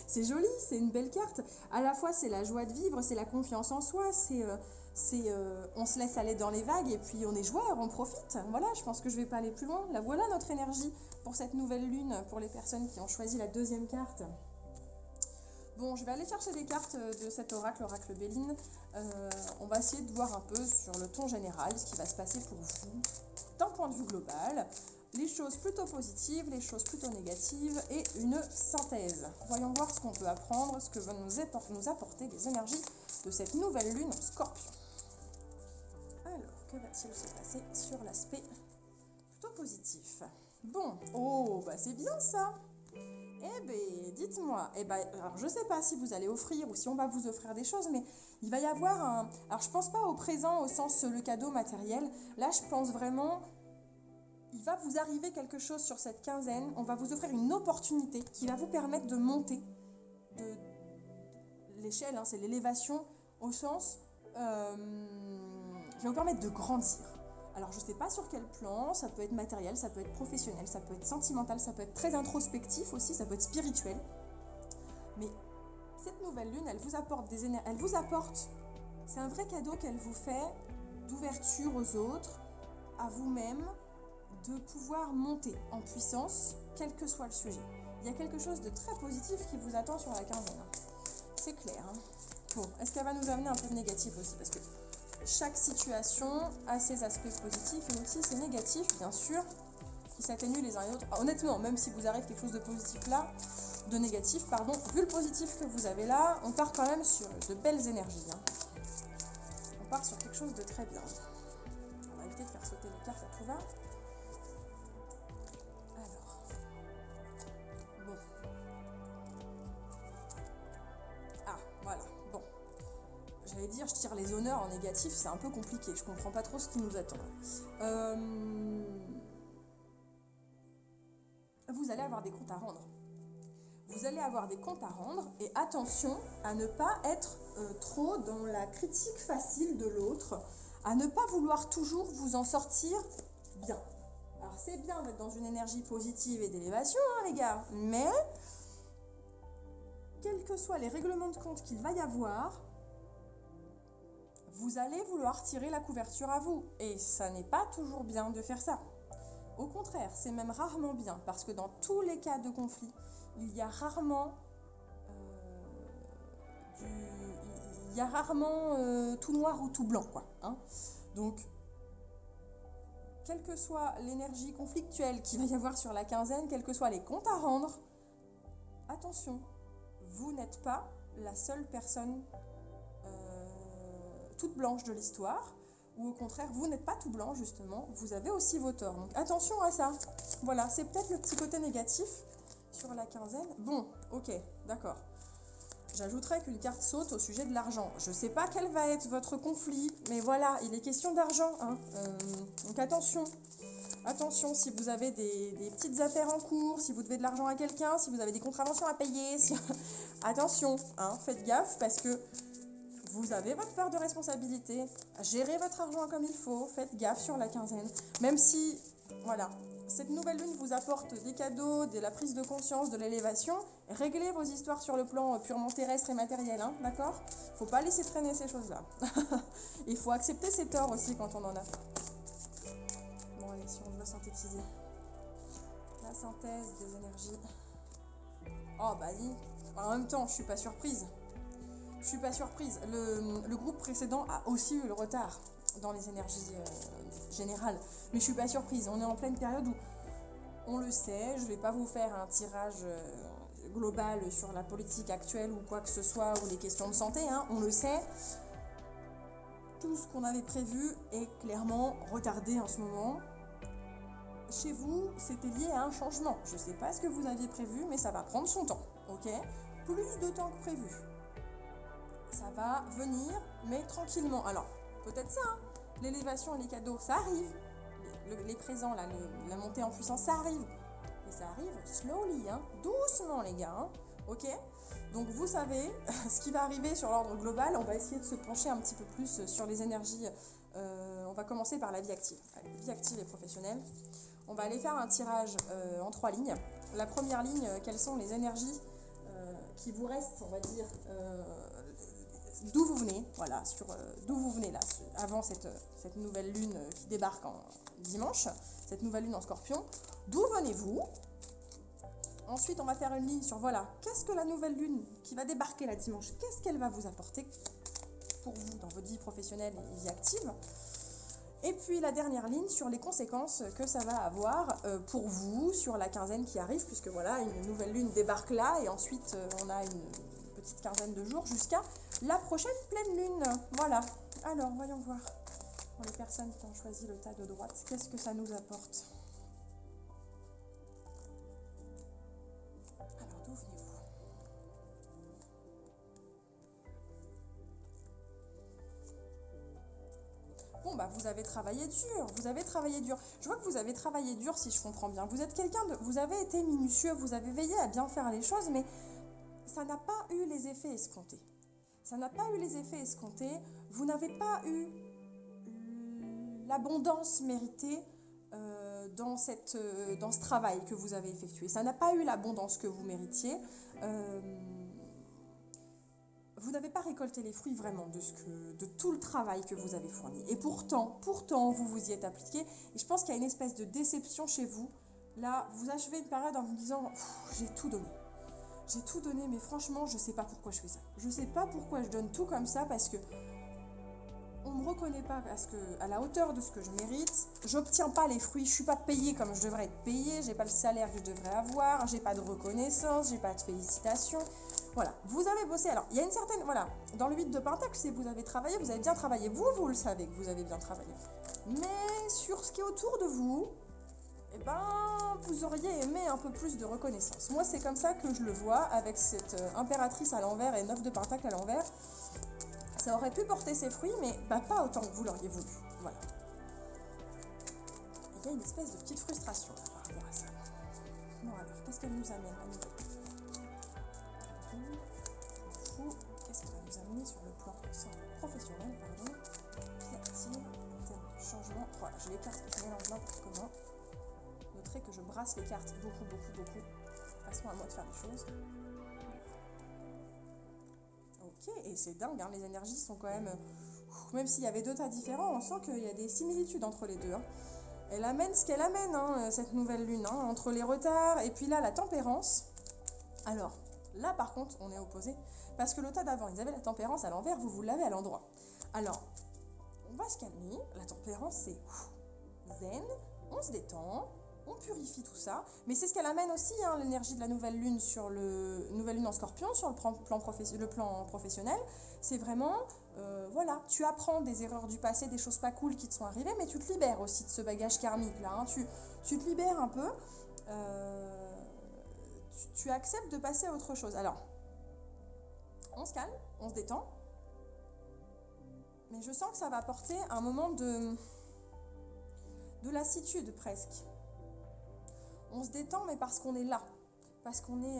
C'est joli, c'est une belle carte. À la fois, c'est la joie de vivre, c'est la confiance en soi, on se laisse aller dans les vagues et puis on est joueur, on profite. Voilà, je pense que je ne vais pas aller plus loin. Là, voilà notre énergie pour cette nouvelle lune, pour les personnes qui ont choisi la deuxième carte. Bon, je vais aller chercher des cartes de cet oracle, l'oracle Béline. On va essayer de voir un peu sur le ton général ce qui va se passer pour vous d'un point de vue global. les choses plutôt positives, les choses plutôt négatives et une synthèse. Voyons voir ce qu'on peut apprendre, ce que vont nous apporter les énergies de cette nouvelle lune en Scorpion. Alors, que va-t-il se passer sur l'aspect plutôt positif? Bon, oh, bah c'est bien ça. Eh ben, dites-moi, alors je sais pas si vous allez offrir ou si on va vous offrir des choses, mais il va y avoir un... Alors je pense pas au présent au sens le cadeau matériel, là je pense vraiment... Il va vous arriver quelque chose sur cette quinzaine, on va vous offrir une opportunité qui va vous permettre de monter de l'échelle, hein, c'est l'élévation au sens qui va vous permettre de grandir. Alors je ne sais pas sur quel plan, ça peut être matériel, ça peut être professionnel, ça peut être sentimental, ça peut être très introspectif aussi, ça peut être spirituel. Mais cette nouvelle lune, elle vous apporte des énergies, elle vous apporte, c'est un vrai cadeau qu'elle vous fait d'ouverture aux autres, à vous-même, de pouvoir monter en puissance, quel que soit le sujet. Il y a quelque chose de très positif qui vous attend sur la quinzaine. C'est clair. Hein. Bon, est-ce qu'elle va nous amener un peu de négatif aussi? Parce que chaque situation a ses aspects positifs et aussi ses négatifs, bien sûr, qui s'atténuent les uns et les autres. Honnêtement, même si vous arrive quelque chose de positif là, de négatif, pardon, vu le positif que vous avez là, on part quand même sur de belles énergies. Hein. On part sur quelque chose de très bien. On va éviter de faire sauter les cartes à tout va. Alors, bon. Ah, voilà, bon. J'allais dire, je tire les honneurs en négatif, c'est un peu compliqué, je comprends pas trop ce qui nous attend. Vous allez avoir des comptes à rendre. Vous allez avoir des comptes à rendre et attention à ne pas être trop dans la critique facile de l'autre, à ne pas vouloir toujours vous en sortir bien. Alors c'est bien d'être dans une énergie positive et d'élévation, hein, les gars, mais quels que soient les règlements de compte qu'il va y avoir, vous allez vouloir tirer la couverture à vous. Et ça n'est pas toujours bien de faire ça. Au contraire, c'est même rarement bien, parce que dans tous les cas de conflit, il y a rarement, tout noir ou tout blanc, quoi. Hein. Donc, quelle que soit l'énergie conflictuelle qu'il va y avoir sur la quinzaine, quels que soient les comptes à rendre, attention, vous n'êtes pas la seule personne toute blanche de l'histoire, ou au contraire, vous n'êtes pas tout blanc, justement, vous avez aussi vos torts. Donc attention à ça. Voilà, c'est peut-être le petit côté négatif sur la quinzaine. Bon, ok, d'accord. J'ajouterais qu'une carte saute au sujet de l'argent. Je ne sais pas quel va être votre conflit, mais voilà, il est question d'argent. Hein. Donc attention. Attention, si vous avez des petites affaires en cours, si vous devez de l'argent à quelqu'un, si vous avez des contraventions à payer, attention, hein, faites gaffe parce que vous avez votre part de responsabilité, gérez votre argent comme il faut, faites gaffe sur la quinzaine. Même si, voilà, cette nouvelle lune vous apporte des cadeaux, de la prise de conscience, de l'élévation, réglez vos histoires sur le plan purement terrestre et matériel, hein, d'accord? Faut pas laisser traîner ces choses-là. Il faut accepter ses torts aussi quand on en a. Bon allez, si on veut synthétiser. La synthèse des énergies. Oh bah dis, en même temps, je suis pas surprise. Je suis pas surprise. Le groupe précédent a aussi eu le retard dans les énergies générales. Mais je suis pas surprise. On est en pleine période où on le sait. Je vais pas vous faire un tirage global sur la politique actuelle ou quoi que ce soit, ou les questions de santé. Hein. On le sait. Tout ce qu'on avait prévu est clairement retardé en ce moment. Chez vous, c'était lié à un changement. Je sais pas ce que vous aviez prévu, mais ça va prendre son temps. Ok ? Plus de temps que prévu. Ça va venir, mais tranquillement. Alors, peut-être ça, hein. L'élévation et les cadeaux, ça arrive. Les présents, là, la montée en puissance, ça arrive. Mais ça arrive slowly, hein. Doucement, les gars. Hein. Ok ? Donc, vous savez ce qui va arriver sur l'ordre global. On va essayer de se pencher un petit peu plus sur les énergies. On va commencer par la vie active. Allez, vie active et professionnelle. On va aller faire un tirage en 3 lignes. La première ligne, quelles sont les énergies qui vous restent, on va dire, d'où vous venez, voilà, sur d'où vous venez là, avant cette nouvelle lune qui débarque en dimanche, cette nouvelle lune en Scorpion, d'où venez-vous? Ensuite, on va faire une ligne sur, voilà, qu'est-ce que la nouvelle lune qui va débarquer la dimanche, qu'est-ce qu'elle va vous apporter pour vous dans votre vie professionnelle et vie active? Et puis la dernière ligne sur les conséquences que ça va avoir pour vous sur la quinzaine qui arrive, puisque voilà, une nouvelle lune débarque là, et ensuite on a une petite quinzaine de jours jusqu'à la prochaine pleine lune. Voilà. Alors, voyons voir, pour les personnes qui ont choisi le tas de droite, qu'est-ce que ça nous apporte? Alors, d'où venez-vous? Bon, bah, vous avez travaillé dur, vous avez travaillé dur. Je vois que vous avez travaillé dur, si je comprends bien. Vous êtes quelqu'un de... Vous avez été minutieux, vous avez veillé à bien faire les choses, mais ça n'a pas eu les effets escomptés. Ça n'a pas eu les effets escomptés. Vous n'avez pas eu l'abondance méritée dans ce travail que vous avez effectué. Ça n'a pas eu l'abondance que vous méritiez. Vous n'avez pas récolté les fruits vraiment de tout le travail que vous avez fourni. Et pourtant, vous vous y êtes appliqué. Et je pense qu'il y a une espèce de déception chez vous. Là, vous achevez une période en vous disant « j'ai tout donné ». J'ai tout donné, mais franchement, je ne sais pas pourquoi je fais ça. Je ne sais pas pourquoi je donne tout comme ça, parce que on ne me reconnaît pas à la hauteur de ce que je mérite. J'obtiens pas les fruits, je ne suis pas payée comme je devrais être payée, j'ai pas le salaire que je devrais avoir, j'ai pas de reconnaissance, j'ai pas de félicitations. Voilà, vous avez bossé. Alors, il y a une certaine... Voilà, dans le 8 de Pentacle, c'est vous avez travaillé, vous avez bien travaillé. Vous le savez que vous avez bien travaillé. Mais sur ce qui est autour de vous, eh ben, vous auriez aimé un peu plus de reconnaissance. Moi, c'est comme ça que je le vois, avec cette impératrice à l'envers et 9 de Pentacle à l'envers. Ça aurait pu porter ses fruits, mais bah, pas autant que vous l'auriez voulu. Voilà. Il y a une espèce de petite frustration là, par rapport à ça. Bon alors, qu'est-ce qu'elle nous amène à nouveau? Qu'est-ce qu'elle va nous amener sur le plan professionnel, pardon? Qu'y a-t-il en termes de changement? Voilà, j'ai les cartes qui se mélangent n'importe comment. Noterez que je brasse les cartes beaucoup. Façon à moi de faire les choses. Ok, et c'est dingue, hein, les énergies sont quand même... Même s'il y avait deux tas différents, on sent qu'il y a des similitudes entre les deux. Hein. Elle amène ce qu'elle amène, hein, cette nouvelle lune, hein, entre les retards et puis là, la tempérance. Alors, là par contre, on est opposé, parce que le tas d'avant, ils avaient la tempérance à l'envers, vous l'avez à l'endroit. Alors, on va se calmer, la tempérance c'est zen, on se détend, on purifie tout ça, mais c'est ce qu'elle amène aussi, hein, l'énergie de la nouvelle lune sur nouvelle lune en Scorpion, sur le plan professionnel. C'est vraiment, voilà, tu apprends des erreurs du passé, des choses pas cool qui te sont arrivées, mais tu te libères aussi de ce bagage karmique là. Hein. Tu te libères un peu, tu acceptes de passer à autre chose. Alors, on se calme, on se détend, mais je sens que ça va apporter un moment de lassitude presque. On se détend, mais parce qu'on est là, parce qu'on est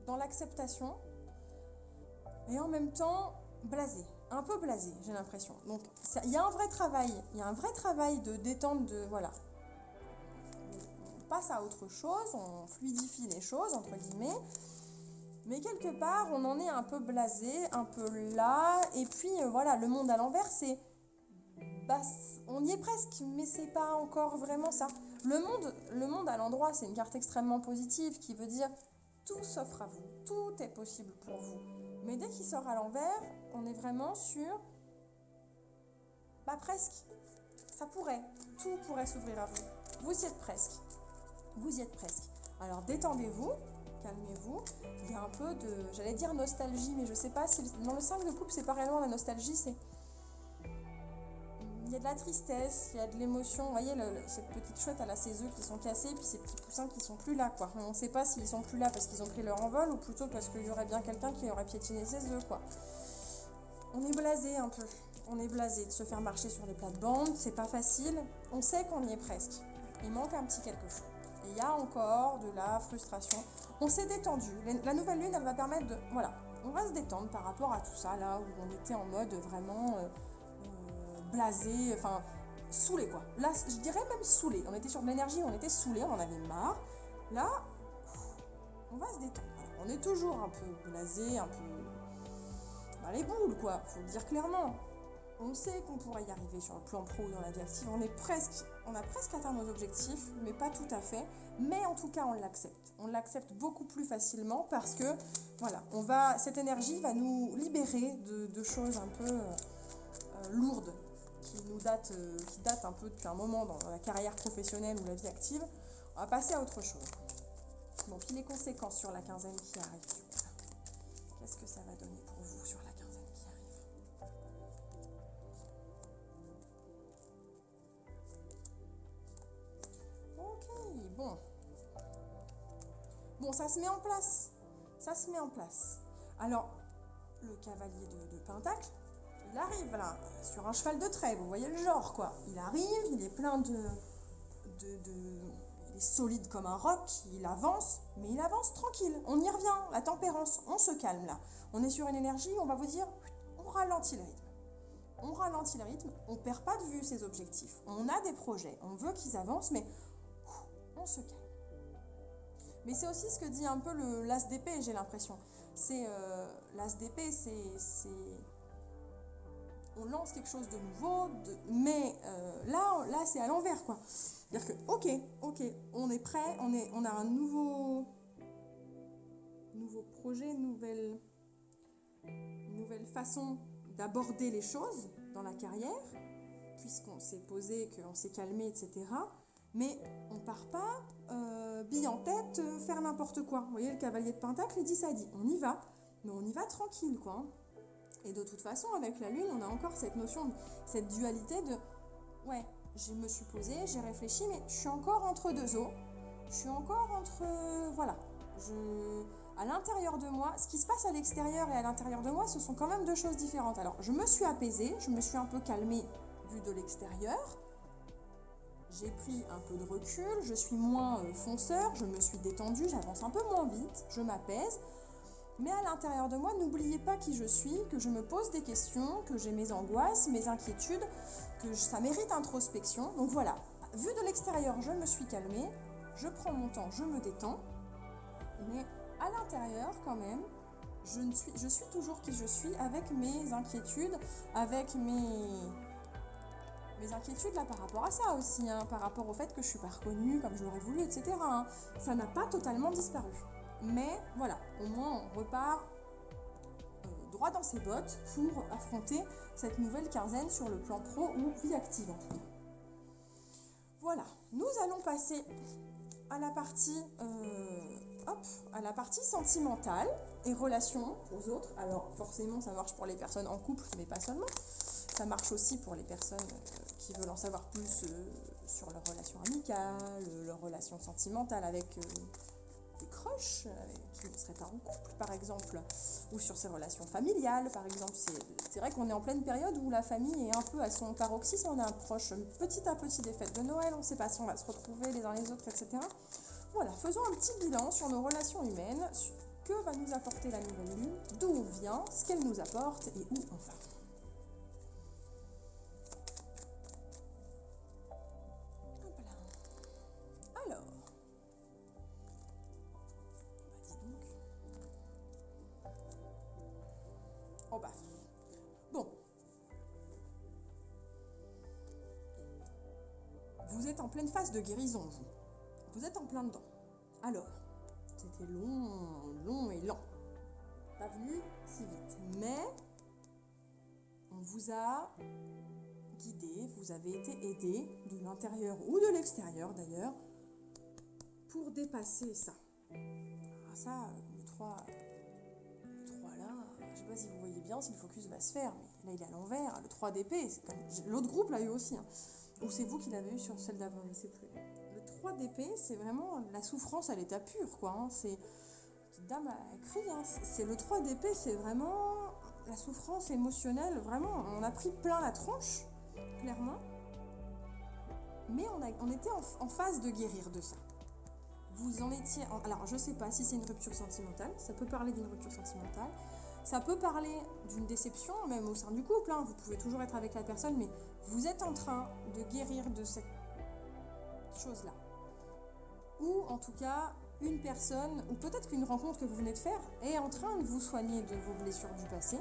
dans l'acceptation, et en même temps blasé, un peu blasé, j'ai l'impression. Donc il y a un vrai travail, de détente, de voilà. On passe à autre chose, on fluidifie les choses entre guillemets, mais quelque part on en est un peu blasé, un peu là, et puis voilà, le monde à l'envers, c'est on y est presque, mais c'est pas encore vraiment ça. Le monde à l'endroit, c'est une carte extrêmement positive qui veut dire tout s'offre à vous, tout est possible pour vous. Mais dès qu'il sort à l'envers, on est vraiment sur presque, ça pourrait, tout pourrait s'ouvrir à vous. Vous y êtes presque. Alors détendez-vous, calmez-vous. Il y a un peu de, j'allais dire nostalgie, mais je sais pas si dans le 5 de coupe, c'est pas réellement la nostalgie, c'est il y a de la tristesse, il y a de l'émotion. Vous voyez, cette petite chouette, elle a ses œufs qui sont cassés, puis ces petits poussins qui sont plus là, quoi. On ne sait pas s'ils sont plus là parce qu'ils ont pris leur envol, ou plutôt parce qu'il y aurait bien quelqu'un qui aurait piétiné ses œufs, quoi. On est blasé un peu. On est blasé de se faire marcher sur les plates-bandes, c'est pas facile. On sait qu'on y est presque. Il manque un petit quelque chose. Et il y a encore de la frustration. On s'est détendu. La nouvelle lune, elle va permettre de... Voilà, on va se détendre par rapport à tout ça, là où on était en mode vraiment... blasé, enfin saoulé quoi. Là, je dirais même saoulé. On était sur de l'énergie, on était saoulé, on en avait marre. Là, on va se détendre. On est toujours un peu blasé, un peu dans les boules quoi, faut le dire clairement. On sait qu'on pourrait y arriver sur le plan pro ou dans la vie active. On a presque atteint nos objectifs, mais pas tout à fait. Mais en tout cas, on l'accepte. On l'accepte beaucoup plus facilement parce que voilà, cette énergie va nous libérer de choses un peu lourdes. qui date un peu d'un moment dans la carrière professionnelle ou la vie active. On va passer à autre chose. Bon, puis les conséquences sur la quinzaine qui arrive. Qu'est-ce que ça va donner pour vous sur la quinzaine qui arrive? Ok, bon. Bon, ça se met en place. Ça se met en place. Alors, le cavalier de Pentacle, il arrive là, sur un cheval de trait, vous voyez le genre quoi. Il arrive, il est plein il est solide comme un roc, il avance, mais il avance tranquille. On y revient, la tempérance, on se calme là. On est sur une énergie, on va vous dire, on ralentit le rythme. On ralentit le rythme, on perd pas de vue ses objectifs. On a des projets, on veut qu'ils avancent, mais on se calme. Mais c'est aussi ce que dit un peu l'as d'épée, j'ai l'impression. C'est l'as d'épée, c'est on lance quelque chose de nouveau, mais là c'est à l'envers quoi. C'est-à-dire que ok, on est prêt, on a un nouveau projet, nouvelle façon d'aborder les choses dans la carrière, puisqu'on s'est posé, qu'on s'est calmé, etc. Mais on part pas bille en tête, faire n'importe quoi. Vous voyez, le cavalier de Pentacle, il dit ça, dit on y va, mais on y va tranquille, quoi. Et de toute façon, avec la Lune, on a encore cette notion, cette dualité de ouais, je me suis posée, j'ai réfléchi, mais je suis encore entre deux eaux. Je suis encore entre... voilà. À l'intérieur de moi, ce qui se passe à l'extérieur et à l'intérieur de moi, ce sont quand même deux choses différentes. Alors, je me suis apaisée, je me suis un peu calmée vue de l'extérieur. J'ai pris un peu de recul, je suis moins fonceur, je me suis détendue, j'avance un peu moins vite, je m'apaise. Mais à l'intérieur de moi, n'oubliez pas qui je suis, que je me pose des questions, que j'ai mes angoisses, mes inquiétudes, ça mérite introspection. Donc voilà, vu de l'extérieur, je me suis calmée, je prends mon temps, je me détends. Mais à l'intérieur, quand même, je suis toujours qui je suis, avec mes inquiétudes, avec mes inquiétudes là par rapport à ça aussi, hein, par rapport au fait que je suis pas reconnue comme je l'aurais voulu, etc. Hein. Ça n'a pas totalement disparu. Mais voilà, au moins on repart droit dans ses bottes pour affronter cette nouvelle quinzaine sur le plan pro ou vie active en tout cas. Voilà, nous allons passer à la partie sentimentale et relation aux autres. Alors forcément ça marche pour les personnes en couple, mais pas seulement. Ça marche aussi pour les personnes qui veulent en savoir plus sur leurs relations amicales, leurs relations sentimentales avec des crushs qui ne seraient pas en couple par exemple, ou sur ses relations familiales par exemple. C'est vrai qu'on est en pleine période où la famille est un peu à son paroxysme, on approche petit à petit des fêtes de Noël, on ne sait pas si on va se retrouver les uns les autres, etc. Voilà, faisons un petit bilan sur nos relations humaines, que va nous apporter la nouvelle lune, d'où on vient, ce qu'elle nous apporte et où on va. Alors, dis donc. Oh bah, bon. Vous êtes en pleine phase de guérison, vous. Vous êtes en plein dedans. Alors, c'était long et lent. Pas venu si vite. Mais, on vous a guidé, vous avez été aidé, de l'intérieur ou de l'extérieur d'ailleurs, pour dépasser ça. Alors ça, le 3 là, je ne sais pas si vous voyez bien si le focus va se faire, mais là il est à l'envers. Le 3 d'épée, c'est comme... l'autre groupe l'a eu aussi, hein. Ou c'est vous qui l'avez eu sur celle d'avant, je ne sais plus. Le 3 d'épée, c'est vraiment la souffrance à l'état pur, quoi. Hein. C'est... Cette dame a crié, hein. C'est le 3 d'épée, c'est vraiment la souffrance émotionnelle, vraiment. On a pris plein la tronche, clairement. Mais on était en phase de guérir de ça. Vous en étiez... Alors, je sais pas si c'est une rupture sentimentale, ça peut parler d'une rupture sentimentale, ça peut parler d'une déception, même au sein du couple, hein. Vous pouvez toujours être avec la personne, mais vous êtes en train de guérir de cette chose-là. Ou, en tout cas, une personne, ou peut-être qu'une rencontre que vous venez de faire, est en train de vous soigner de vos blessures du passé.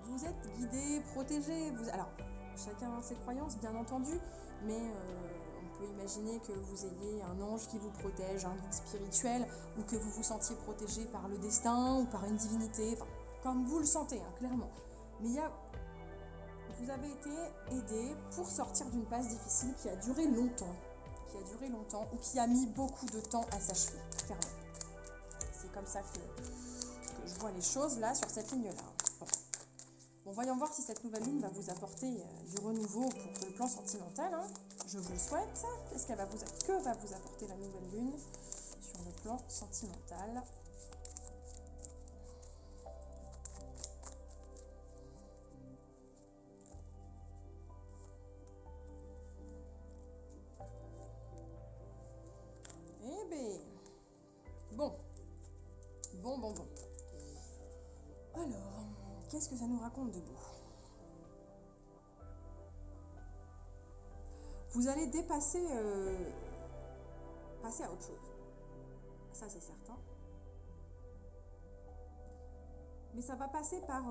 Vous êtes guidé, protégé. Alors, chacun a ses croyances, bien entendu, mais... on peut imaginer que vous ayez un ange qui vous protège, un guide spirituel, ou que vous vous sentiez protégé par le destin ou par une divinité, enfin, comme vous le sentez, hein, clairement. Mais il y a vous avez été aidé pour sortir d'une passe difficile qui a duré longtemps, ou qui a mis beaucoup de temps à s'achever, clairement. C'est comme ça que je vois les choses là, sur cette ligne-là. Bon, voyons voir si cette nouvelle lune va vous apporter du renouveau pour le plan sentimental. Hein. Je vous le souhaite. Que va vous apporter la nouvelle lune sur le plan sentimental? Eh bien, bon. Alors, qu'est-ce que ça nous raconte de beau? Vous allez passer à autre chose. Ça, c'est certain. Mais ça va passer par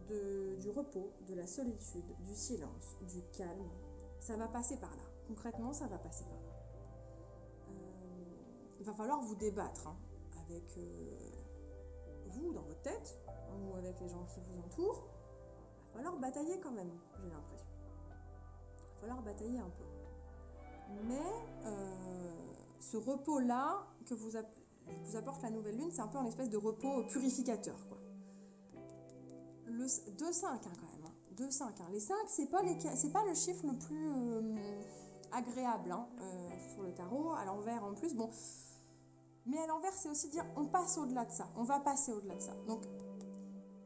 du repos, de la solitude, du silence, du calme. Ça va passer par là. Concrètement, ça va passer par là. Il va falloir vous débattre avec vous dans votre tête ou avec les gens qui vous entourent. Il va falloir batailler quand même, j'ai l'impression. Il va falloir batailler un peu. Mais ce repos-là que vous apporte la nouvelle lune, c'est un peu un espèce de repos purificateur, quoi. Le 2-5 quand même. 2-5. Les 5, c'est pas le chiffre le plus agréable sur le tarot. À l'envers en plus, bon. Mais à l'envers, c'est aussi dire on passe au-delà de ça. On va passer au-delà de ça. Donc,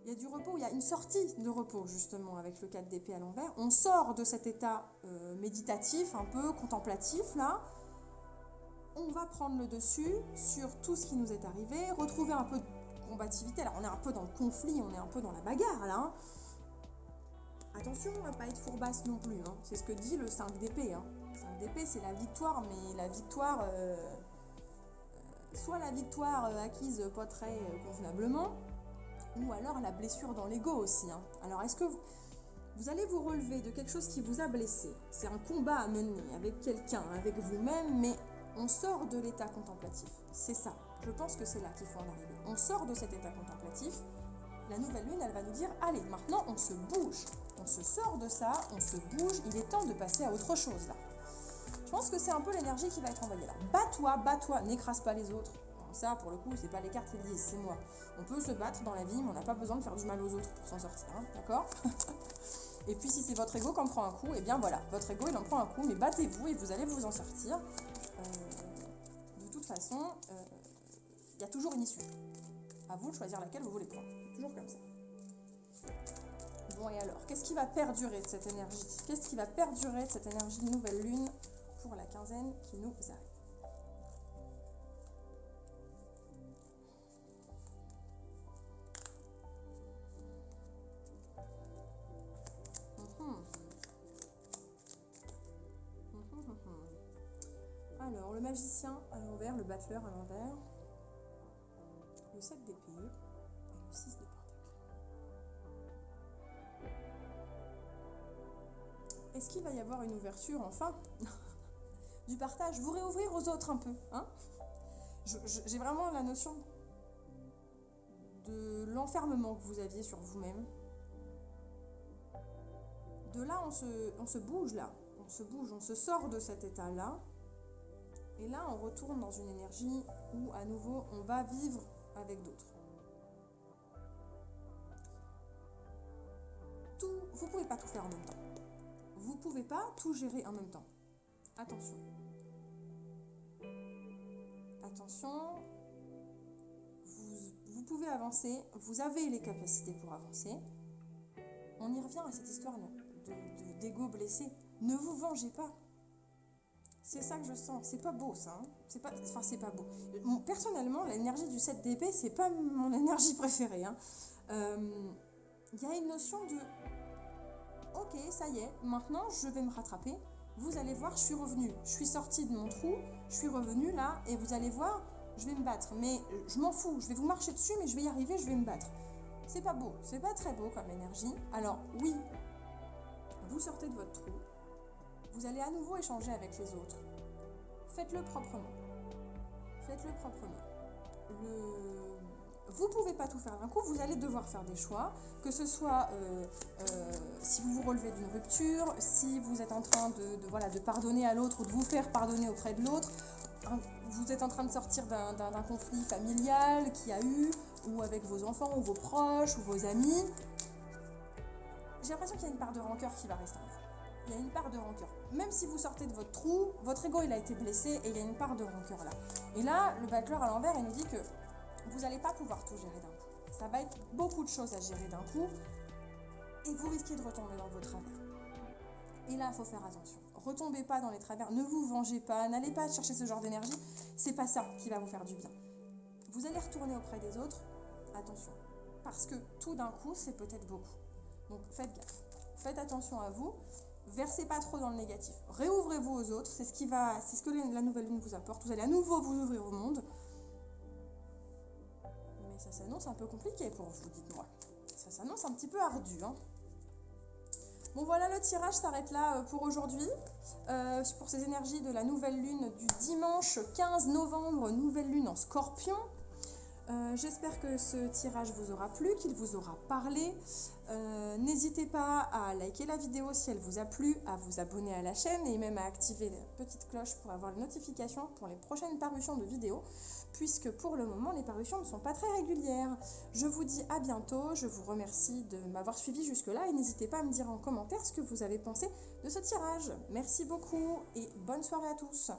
il y a du repos, il y a une sortie de repos justement avec le 4 d'épée à l'envers. On sort de cet état méditatif, un peu contemplatif là. On va prendre le dessus sur tout ce qui nous est arrivé, retrouver un peu de combativité. Alors on est un peu dans le conflit, on est un peu dans la bagarre là. Hein. Attention, on va pas être fourbasse non plus. Hein. C'est ce que dit le 5 d'épée. Hein. Le 5 d'épée, c'est la victoire, mais la victoire... soit la victoire acquise pas très convenablement, ou alors la blessure dans l'ego aussi. Hein. Alors est-ce que vous allez vous relever de quelque chose qui vous a blessé? C'est un combat à mener avec quelqu'un, avec vous-même, mais on sort de l'état contemplatif. C'est ça. Je pense que c'est là qu'il faut en arriver. On sort de cet état contemplatif. La nouvelle lune, elle va nous dire, allez, maintenant on se bouge. On se sort de ça, on se bouge. Il est temps de passer à autre chose là. Je pense que c'est un peu l'énergie qui va être envoyée là. Bats-toi, n'écrase pas les autres. Alors ça, pour le coup, c'est pas les cartes qui le disent, c'est moi. On peut se battre dans la vie, mais on n'a pas besoin de faire du mal aux autres pour s'en sortir, hein, d'accord? Et puis si c'est votre ego qui en prend un coup, eh bien voilà, votre ego il en prend un coup, mais battez-vous et vous allez vous en sortir. De toute façon, il y a toujours une issue. À vous de choisir laquelle vous voulez prendre. Toujours comme ça. Bon, et alors, qu'est-ce qui va perdurer de cette énergie? Qu'est-ce qui va perdurer de cette énergie de nouvelle lune pour la quinzaine qui nous arrive? Alors, le magicien à l'envers, le battleur à l'envers, le 7 d'épée et le 6 de pentacle. Est-ce qu'il va y avoir une ouverture, enfin, du partage? Vous réouvrir aux autres un peu, hein? J'ai vraiment la notion de l'enfermement que vous aviez sur vous-même. De là, on se bouge là, on se bouge, on se sort de cet état-là. Et là, on retourne dans une énergie où, à nouveau, on va vivre avec d'autres. Vous ne pouvez pas tout faire en même temps. Vous ne pouvez pas tout gérer en même temps. Attention. Attention. Vous pouvez avancer. Vous avez les capacités pour avancer. On y revient à cette histoire d'ego blessé. Ne vous vengez pas. C'est ça que je sens. C'est pas beau, ça. Hein. C'est pas beau. Personnellement, l'énergie du 7 d'épée, c'est pas mon énergie préférée. Hein. Y a une notion de ok, ça y est, maintenant je vais me rattraper. Vous allez voir, je suis revenue. Je suis sortie de mon trou, je suis revenue là, et vous allez voir, je vais me battre. Mais je m'en fous, je vais vous marcher dessus, mais je vais y arriver, je vais me battre. C'est pas beau, c'est pas très beau comme énergie. Alors oui, vous sortez de votre trou. Vous allez à nouveau échanger avec les autres. Faites-le proprement. Faites-le proprement. vous ne pouvez pas tout faire d'un coup, vous allez devoir faire des choix, que ce soit si vous vous relevez d'une rupture, si vous êtes en train de pardonner à l'autre ou de vous faire pardonner auprès de l'autre, vous êtes en train de sortir d'un conflit familial qu'il y a eu, ou avec vos enfants, ou vos proches, ou vos amis. J'ai l'impression qu'il y a une part de rancœur qui va rester en vous. Il y a une part de rancœur. Même si vous sortez de votre trou, votre ego il a été blessé et il y a une part de rancœur là. Et là, le bâcleur à l'envers, il nous dit que vous n'allez pas pouvoir tout gérer d'un coup. Ça va être beaucoup de choses à gérer d'un coup et vous risquez de retomber dans vos travers. Et là, il faut faire attention. Retombez pas dans les travers, ne vous vengez pas, n'allez pas chercher ce genre d'énergie. C'est pas ça qui va vous faire du bien. Vous allez retourner auprès des autres, attention. Parce que tout d'un coup, c'est peut-être beaucoup. Donc faites gaffe. Faites attention à vous. Versez pas trop dans le négatif. Réouvrez-vous aux autres. C'est ce que la nouvelle lune vous apporte. Vous allez à nouveau vous ouvrir au monde. Mais ça s'annonce un peu compliqué pour vous, dites-moi. Ça s'annonce un petit peu ardu, hein. Bon voilà, le tirage s'arrête là pour aujourd'hui. Pour ces énergies de la nouvelle lune du dimanche 15 novembre, nouvelle lune en Scorpion. J'espère que ce tirage vous aura plu, qu'il vous aura parlé. N'hésitez pas à liker la vidéo si elle vous a plu, à vous abonner à la chaîne et même à activer la petite cloche pour avoir les notifications pour les prochaines parutions de vidéos, puisque pour le moment les parutions ne sont pas très régulières. Je vous dis à bientôt, je vous remercie de m'avoir suivi jusque là et n'hésitez pas à me dire en commentaire ce que vous avez pensé de ce tirage. Merci beaucoup et bonne soirée à tous.